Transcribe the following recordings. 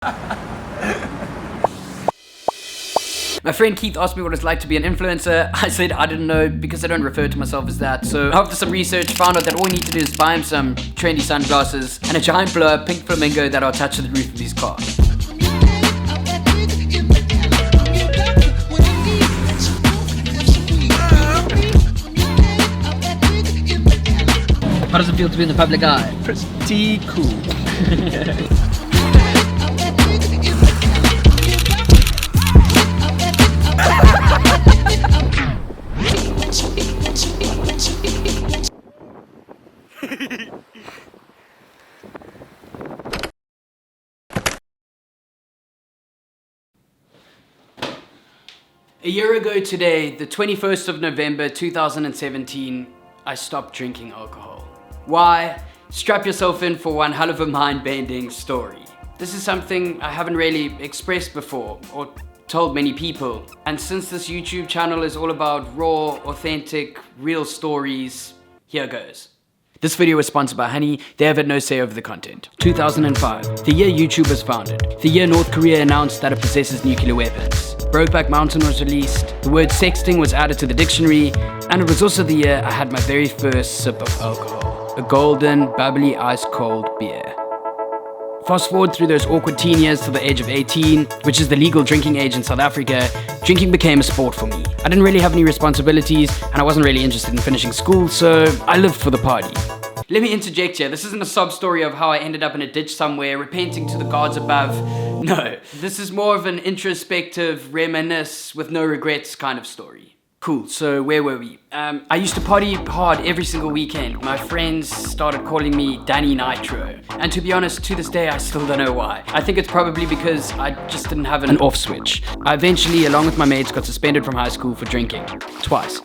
My friend Keith asked me what it's like to be an influencer. I said I didn't know because I don't refer to myself as that. So after some research, found out that all you need to do is buy him some trendy sunglasses and a giant blow-up pink flamingo that I'll attach to the roof of his car. How does it feel to be in the public eye? Pretty cool. A year ago today, the 21st of November 2017, I stopped drinking alcohol. Why? Strap yourself in for one hell of a mind-bending story. This is something I haven't really expressed before or told many people. And since this YouTube channel is all about raw, authentic, real stories, here goes. This video was sponsored by Honey. They have had no say over the content. 2005, the year YouTube was founded. The year North Korea announced that it possesses nuclear weapons. Brokeback Mountain was released. The word sexting was added to the dictionary. And it was also the year I had my very first sip of alcohol. A golden, bubbly, ice-cold beer. Fast forward through those awkward teen years to the age of 18, which is the legal drinking age in South Africa, drinking became a sport for me. I didn't really have any responsibilities, and I wasn't really interested in finishing school, so I lived for the party. Let me interject here, this isn't a sob story of how I ended up in a ditch somewhere, repenting to the gods above. No, this is more of an introspective, reminisce with no regrets kind of story. Cool, so where were we? I used to party hard every single weekend. My friends started calling me Danny Nitro. And to be honest, to this day, I still don't know why. I think it's probably because I just didn't have an off switch. I eventually, along with my mates, got suspended from high school for drinking. Twice.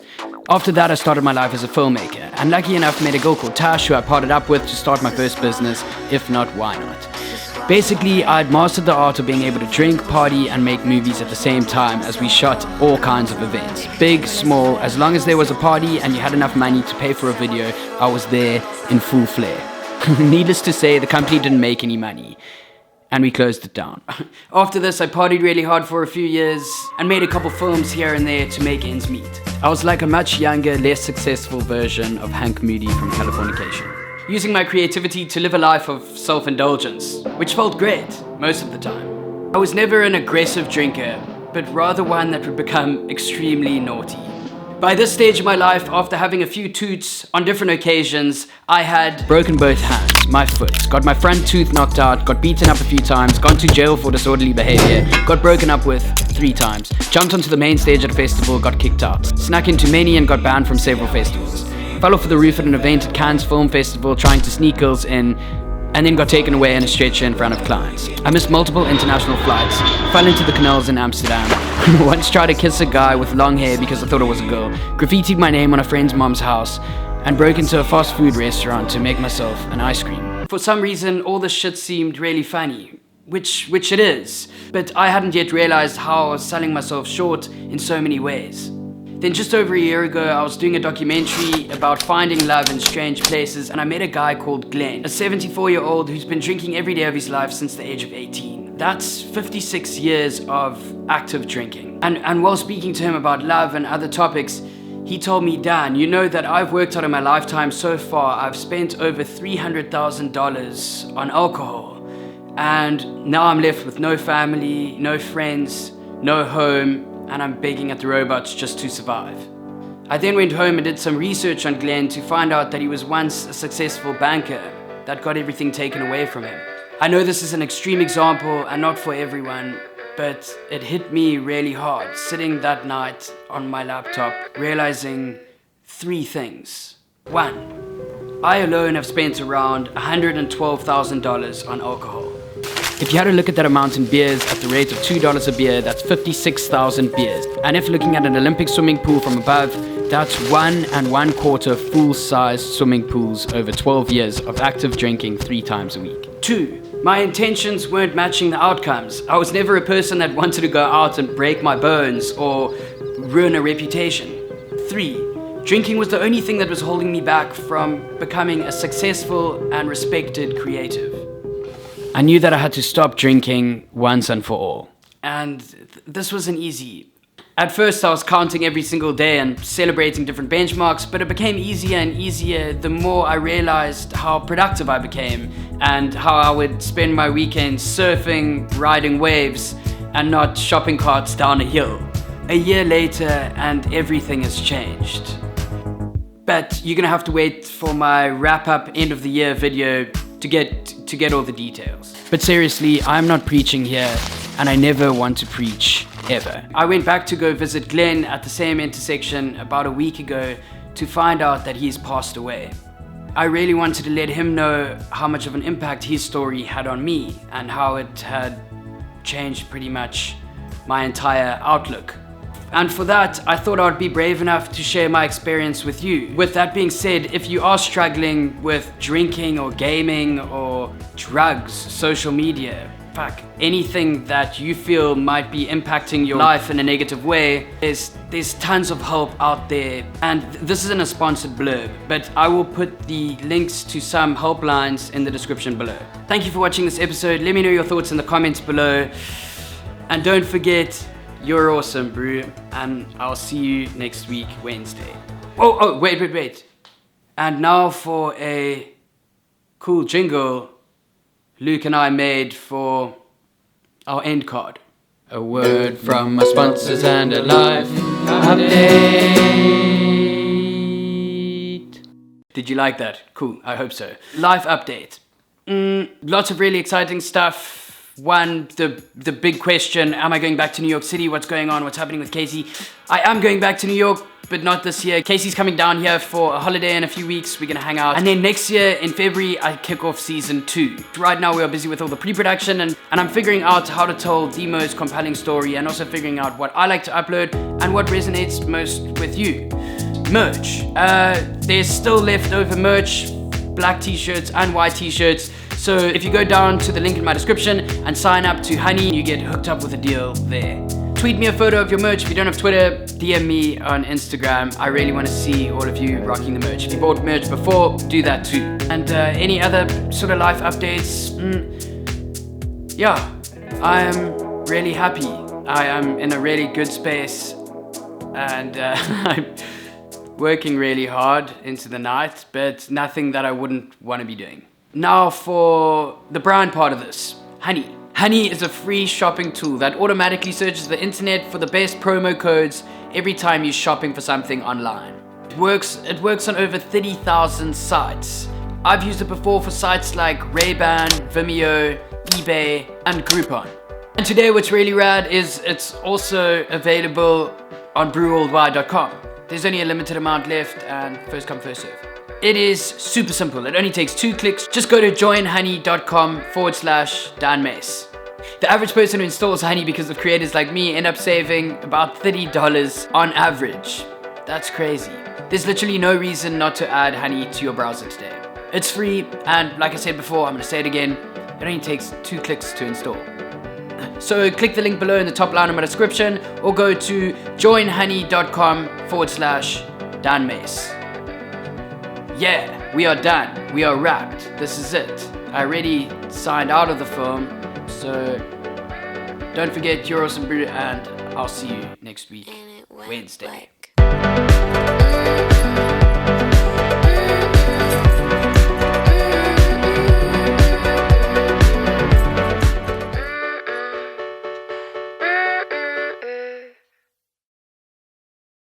After that, I started my life as a filmmaker. And lucky enough, met a girl called Tash, who I partnered up with to start my first business. If not, why not? Basically, I'd mastered the art of being able to drink, party, and make movies at the same time as we shot all kinds of events. Big, small, as long as there was a party and you had enough money to pay for a video, I was there in full flair. Needless to say, the company didn't make any money. And we closed it down. After this, I partied really hard for a few years and made a couple films here and there to make ends meet. I was like a much younger, less successful version of Hank Moody from Californication. Using my creativity to live a life of self-indulgence, which felt great most of the time. I was never an aggressive drinker, but rather one that would become extremely naughty. By this stage of my life, after having a few toots on different occasions, I had broken both hands, my foot, got my front tooth knocked out, got beaten up a few times, gone to jail for disorderly behavior, got broken up with 3 times, jumped onto the main stage at a festival, got kicked out, snuck into many and got banned from several festivals. Fell off of the roof at an event at Cannes Film Festival trying to sneak girls in, and then got taken away in a stretcher in front of clients. I missed multiple international flights, fell into the canals in Amsterdam, once tried to kiss a guy with long hair because I thought it was a girl, graffitied my name on a friend's mom's house, and broke into a fast food restaurant to make myself an ice cream. For some reason, all this shit seemed really funny, which it is, but I hadn't yet realized how I was selling myself short in so many ways. Then just over a year ago, I was doing a documentary about finding love in strange places, and I met a guy called Glenn, a 74-year-old who's been drinking every day of his life since the age of 18. That's 56 years of active drinking. And while speaking to him about love and other topics, he told me, Dan, you know that I've worked out in my lifetime so far, I've spent over $300,000 on alcohol. And now I'm left with no family, no friends, no home, and I'm begging at the robots just to survive. I then went home and did some research on Glenn to find out that he was once a successful banker that got everything taken away from him. I know this is an extreme example and not for everyone, but it hit me really hard sitting that night on my laptop realizing 3 things. 1, I alone have spent around $112,000 on alcohol. If you had a look at that amount in beers at the rate of $2 a beer, that's 56,000 beers. And if looking at an Olympic swimming pool from above, that's 1 1/4 full-size swimming pools over 12 years of active drinking 3 times a week. 2, my intentions weren't matching the outcomes. I was never a person that wanted to go out and break my bones or ruin a reputation. 3, drinking was the only thing that was holding me back from becoming a successful and respected creative. I knew that I had to stop drinking once and for all. And this wasn't easy. At first I was counting every single day and celebrating different benchmarks, but it became easier and easier the more I realized how productive I became and how I would spend my weekends surfing, riding waves, and not shopping carts down a hill. A year later and everything has changed. But you're gonna have to wait for my wrap-up end of the year video to get all the details. But seriously, I'm not preaching here, and I never want to preach, ever. I went back to go visit Glenn at the same intersection about a week ago to find out that he's passed away. I really wanted to let him know how much of an impact his story had on me and how it had changed pretty much my entire outlook. And for that, I thought I would be brave enough to share my experience with you. With that being said, if you are struggling with drinking or gaming or drugs, social media, anything that you feel might be impacting your life in a negative way, there's tons of help out there. And this isn't a sponsored blurb, but I will put the links to some helplines in the description below. Thank you for watching this episode. Let me know your thoughts in the comments below. And don't forget, you're awesome, bro. And I'll see you next week, Wednesday. Oh, wait. And now for a cool jingle Luke and I made for our end card. A word from our sponsors and a life update. Did you like that? Cool, I hope so. Life update. Lots of really exciting stuff. One, the big question, am I going back to New York City? What's going on? What's happening with Casey? I am going back to New York, but not this year. Casey's coming down here for a holiday in a few weeks. We're gonna hang out. And then next year in February, I kick off season 2. Right now we are busy with all the pre-production and I'm figuring out how to tell the most compelling story and also figuring out what I like to upload and what resonates most with you. Merch. There's still leftover merch, black t-shirts and white t-shirts. So if you go down to the link in my description and sign up to Honey, you get hooked up with a deal there. Tweet me a photo of your merch. If you don't have Twitter, DM me on Instagram. I really want to see all of you rocking the merch. If you bought merch before, do that too. And any other sort of life updates? Yeah, I am really happy. I am in a really good space and I'm working really hard into the night, but nothing that I wouldn't want to be doing. Now for the brown part of this, Honey. Honey is a free shopping tool that automatically searches the internet for the best promo codes every time you're shopping for something online. It works on over 30,000 sites. I've used it before for sites like Ray-Ban, Vimeo, eBay, and Groupon. And today what's really rad is it's also available on brewworldwide.com. There's only a limited amount left and first come, first serve. It is super simple. It only takes 2 clicks. Just go to joinhoney.com/Dan Mace. The average person who installs Honey because of creators like me end up saving about $30 on average. That's crazy. There's literally no reason not to add Honey to your browser today. It's free, and like I said before, I'm gonna say it again, it only takes 2 clicks to install. So click the link below in the top line of my description or go to joinhoney.com/Dan Mace. Yeah, we are done. We are wrapped. This is it. I already signed out of the film, so don't forget you're awesome, brew, and I'll see you next week, Wednesday.